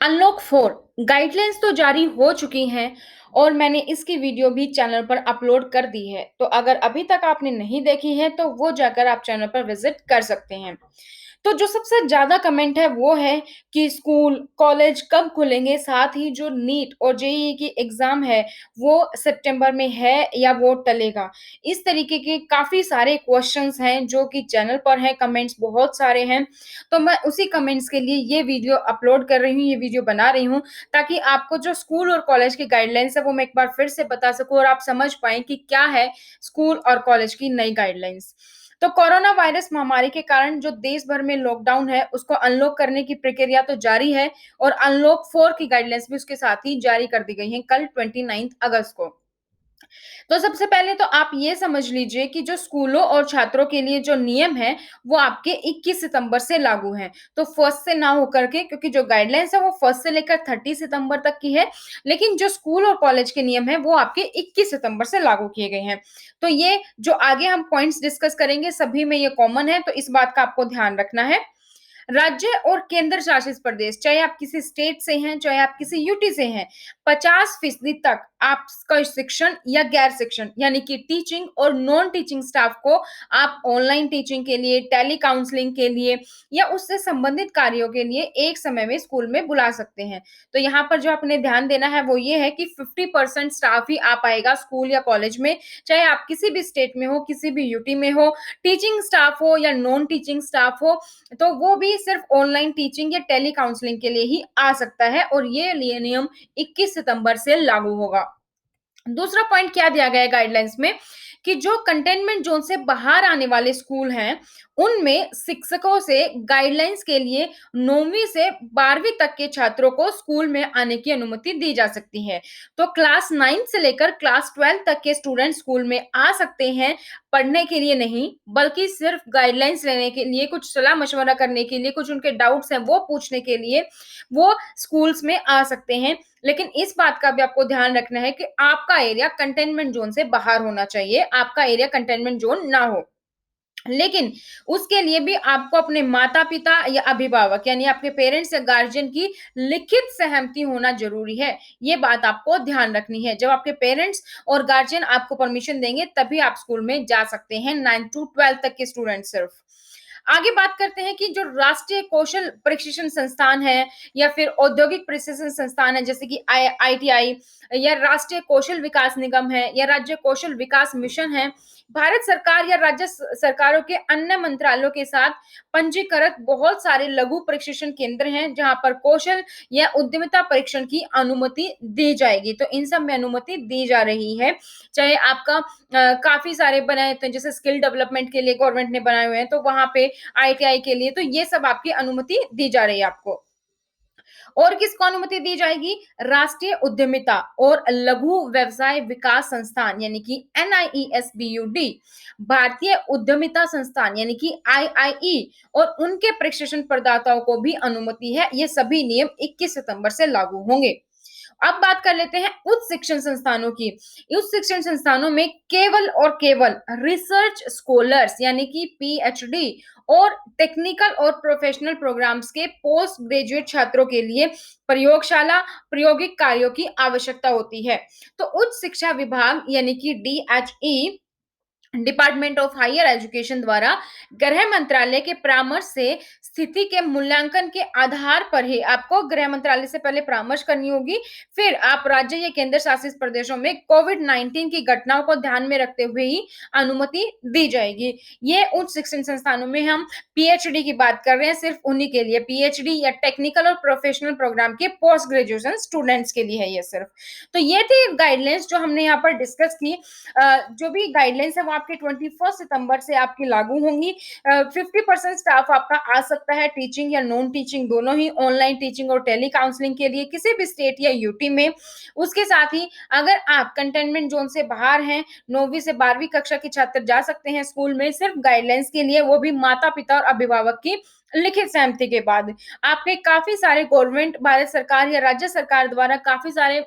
Unlock 4 guidelines तो जारी हो चुकी हैं और मैंने इसकी वीडियो भी चैनल पर अपलोड कर दी है। तो अगर अभी तक आपने नहीं देखी है तो वो जाकर आप चैनल पर विज़िट कर सकते हैं। तो जो सबसे ज़्यादा कमेंट है वो है कि स्कूल, कॉलेज कब खुलेंगे? साथ ही जो नीट और जेईई की एग्ज़ाम है वो सितंबर में है या वो टलेगा? इस तरीके के काफ़ी सारे क्वेश्चन्स हैं जो कि चैनल पर हैं, कमेंट्स बहुत सारे हैं। तो मैं उसी कमेंट्स के लिए ये वीडियो अपलोड कर रही हूँ, ये वीडियो बना रही हूँ ताकि आपको जो स्कूल और कॉलेज की गाइडलाइंस है वो मैं एक बार फिर से बता सकूँ और आप समझ पाएँ कि क्या है स्कूल और कॉलेज की नई गाइडलाइंस। तो कोरोना वायरस महामारी के कारण जो देश भर में लॉकडाउन है, उसको अनलॉक करने की प्रक्रिया तो जारी है और अनलॉक 4 की गाइडलाइंस भी उसके साथ ही जारी कर दी गई हैं कल 29 अगस्त को। तो सबसे पहले तो आप ये समझ लीजिए कि जो स्कूलों और छात्रों के लिए जो नियम है, वो आपके 21 सितंबर से लागू हैं। तो फर्स्ट से ना होकर के क्योंकि जो गाइडलाइंस है वो फर्स्ट से लेकर 30 सितंबर तक की है, लेकिन जो स्कूल और कॉलेज के नियम हैं वो आपके 21 सितंबर से लागू किए गए हैं। तो ये जो आगे हम पॉइंट्स डिस्कस करेंगे सभी में ये कॉमन है, तो इस बात का आपको ध्यान रखना है। राज्य और केंद्र शासित प्रदेश, चाहे आप किसी स्टेट से हैं, चाहे आप किसी यूटी से हैं, 50% तक आपका शिक्षण या गैर शिक्षण यानी कि टीचिंग और नॉन टीचिंग स्टाफ को आप ऑनलाइन टीचिंग के लिए, टेली काउंसलिंग के लिए या उससे संबंधित कार्यों के लिए एक समय में स्कूल में बुला सकते हैं। तो यहाँ पर जो आपने ध्यान देना है वो ये है कि 50% स्टाफ ही आ पाएगा स्कूल या कॉलेज में, चाहे आप किसी भी स्टेट में हो, किसी भी यूटी में हो, टीचिंग स्टाफ हो या नॉन टीचिंग स्टाफ हो, तो वो भी सिर्फ ऑनलाइन टीचिंग या टेली काउंसलिंग के लिए ही आ सकता है और ये लिए नियम 21 सितंबर से लागू होगा। दूसरा पॉइंट क्या दिया गया है गाइडलाइंस में कि जो कंटेनमेंट जोन से बाहर आने वाले स्कूल हैं, उनमें शिक्षकों से गाइडलाइंस के लिए 9वीं से 12वीं तक के छात्रों को स्कूल में आने की अनुमति दी जा सकती है। तो क्लास 9 से लेकर क्लास 12 तक के स्टूडेंट स्कूल में आ सकते हैं, पढ़ने के लिए नहीं, बल्कि सिर्फ गाइडलाइंस लेने के लिए, कुछ सलाह-मशवरा करने के लिए, कुछ उनके डाउट्स हैं वो पूछने के लिए, वो स्कूल्स में आ सकते हैं। लेकिन इस बात का भी आपको ध्यान रखना है कि आपका एरिया कंटेनमेंट ज़ोन से बाहर होना चाहिए, आपका एरिया कंटेनमेंट ज़ोन ना हो। लेकिन उसके लिए भी आपको अपने माता-पिता या अभिभावक यानी आपके पेरेंट्स या गार्जियन की लिखित सहमति होना ज़रूरी है। ये बात आपको ध्यान रखनी है। जब आपके पेरेंट्स और गार्जियन आपको परमिशन देंगे तभी आप स्कूल में जा सकते हैं 9 टू 12 तक के स्टूडेंट सिर्फ। आगे बात करते हैं कि जो राष्ट्रीय कौशल प्रशिक्षण संस्थान है या फिर औद्योगिक प्रशिक्षण संस्थान है जैसे कि आईटीआई या राष्ट्रीय कौशल विकास निगम है या राज्य कौशल विकास मिशन है, भारत सरकार या राज्य सरकारों के अन्य मंत्रालयों के साथ पंजीकृत बहुत सारे लघु प्रशिक्षण केंद्र हैं जहां पर कौशल या उद्यमिता परीक्षण की अनुमति दी जाएगी। तो इन सब में अनुमति दी जा रही है। चाहे आपका काफी सारे बनाए थे जैसे स्किल डेवलपमेंट के लिए गवर्नमेंट ने बनाए हुए हैं तो वहां पे आईटीआई के लिए तो ये सब आपकी अनुमति दी जा रही है आपको। और किसको अनुमति दी जाएगी? राष्ट्रीय उद्यमिता और लघु व्यवसाय विकास संस्थान यानी कि एनआईईएसबीयूडी, भारतीय उद्यमिता संस्थान यानी कि आईआईई और उनके प्रशिक्षण प्रदाताओं को भी अनुमति है। ये सभी नियम 21 सितंबर से लागू होंगे। अब बात कर लेते हैं उच्च शिक्षण संस्थानों की। उच्च शिक्षण संस्थानों में केवल और केवल रिसर्च स्कॉलर्स यानी कि पीएचडी और टेक्निकल और प्रोफेशनल प्रोग्राम्स के पोस्ट ग्रेजुएट छात्रों के लिए प्रयोगशाला प्रायोगिक कार्यों की आवश्यकता होती है। तो उच्च शिक्षा विभाग यानी कि डीएचई डिपार्टमेंट ऑफ हायर एजुकेशन द्वारा गृह मंत्रालय के परामर्श से स्थिति के मूल्यांकन के आधार पर ही आपको गृह मंत्रालय से पहले परामर्श करनी होगी। फिर आप राज्य या केंद्र शासित प्रदेशों में कोविड 19 की घटनाओं को ध्यान में रखते हुए ही अनुमति दी जाएगी। ये उच्च शिक्षण संस्थानों में हम पीएचडी की बात कर रहे हैं, सिर्फ उन्हीं के लिए पीएचडी या टेक्निकल और प्रोफेशनल प्रोग्राम के पोस्ट ग्रेजुएशन स्टूडेंट्स के लिए है ये सिर्फ। तो ये थी गाइडलाइंस जो हमने यहाँ पर डिस्कस की। जो भी गाइडलाइंस है वो आपके 21 सितंबर से आपकी लागू होंगी। 50% स्टाफ आपका आ सकता है टीचिंग या नॉन टीचिंग दोनों ही, ऑनलाइन टीचिंग और टेली काउंसलिंग के लिए किसी भी स्टेट या यूटी में। उसके साथ ही अगर आप कंटेनमेंट जोन से बाहर हैं, 9वीं से 12वीं कक्षा के छात्र जा सकते हैं स्कूल में सिर्फ गाइडलाइंस के लिए, वो भी माता-पिता और अभिभावक की लिखित सहमति के बाद। आपके काफ़ी सारे गवर्नमेंट भारत सरकार या राज्य सरकार द्वारा काफ़ी सारे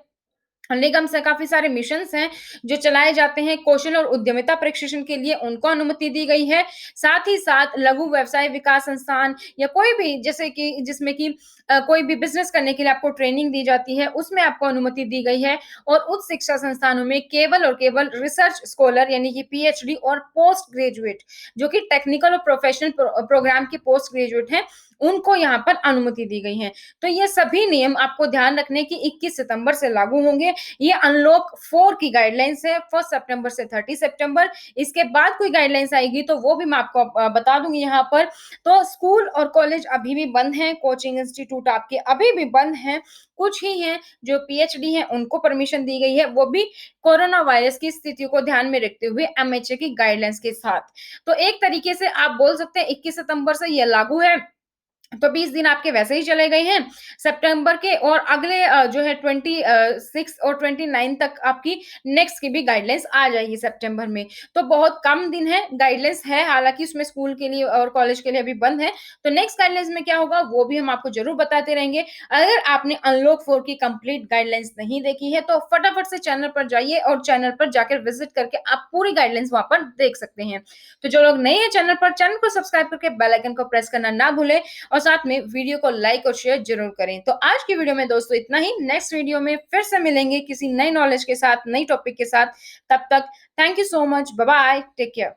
निगम से काफ़ी सारे मिशंस हैं, जो चलाए जाते हैं कौशल और उद्यमिता प्रशिक्षण के लिए, उनको अनुमति दी गई है। साथ ही साथ लघु व्यवसाय विकास संस्थान या कोई भी जैसे कि जिसमें कि कोई भी बिज़नेस करने के लिए आपको ट्रेनिंग दी जाती है, उसमें आपको अनुमति दी गई है और उच्च शिक्षा संस्थानों में केवल और केवल रिसर्च स्कॉलर यानी कि पीएचडी और पोस्ट ग्रेजुएट जो कि टेक्निकल और प्रोफेशनल प्रोग्राम के पोस्ट ग्रेजुएट हैं, उनको यहाँ पर अनुमति दी गई है। तो ये सभी नियम आपको ध्यान रखने की 21 सितंबर से लागू होंगे। ये अनलॉक 4 की गाइडलाइंस है 1 सितंबर से 30 सितंबर। इसके बाद कोई गाइडलाइंस आएगी तो वो भी मैं आपको बता दूँगी यहाँ पर। तो स्कूल और कॉलेज अभी भी बंद हैं, कोचिंग इंस्टीट्यूट आपके अभी भी बंद हैं। कुछ ही हैं जो पीएचडी हैं उनको परमिशन दी गई है, वो भी कोरोना वायरस की स्थिति को ध्यान में रखते हुए एमएचए की गाइडलाइंस के साथ। तो एक तरीके से आप बोल सकते हैं 21 सितंबर से ये लागू है। तो 20 दिन आपके वैसे ही चले गए हैं सितंबर के और अगले जो है 6 और 29 तक आपकी नेक्स्ट की भी गाइडलाइंस आ जाएगी सितंबर में। तो बहुत कम दिन है, गाइडलाइंस है हालाँकि उसमें स्कूल के लिए और कॉलेज के लिए अभी बंद है। तो नेक्स्ट गाइडलाइंस में क्या होगा वो भी हम आपको ज़रूर बताते रहेंगे। अगर आपने अनलॉक 4 की कंप्लीट गाइडलाइंस नहीं देखी है तो फटाफट से चैनल पर जाइए और चैनल पर जाकर विज़िट करके आप पूरी गाइडलाइंस वहाँ पर देख सकते हैं। तो जो लोग नए हैं चैनल पर, चैनल को सब्सक्राइब करके बेल आइकन को प्रेस करना ना भूलें और साथ में वीडियो को लाइक और शेयर जरूर करें। तो आज की वीडियो में दोस्तों इतना ही। नेक्स्ट वीडियो में फिर से मिलेंगे किसी नई नॉलेज के साथ, नई टॉपिक के साथ। तब तक thank you so much. Bye bye. Take care.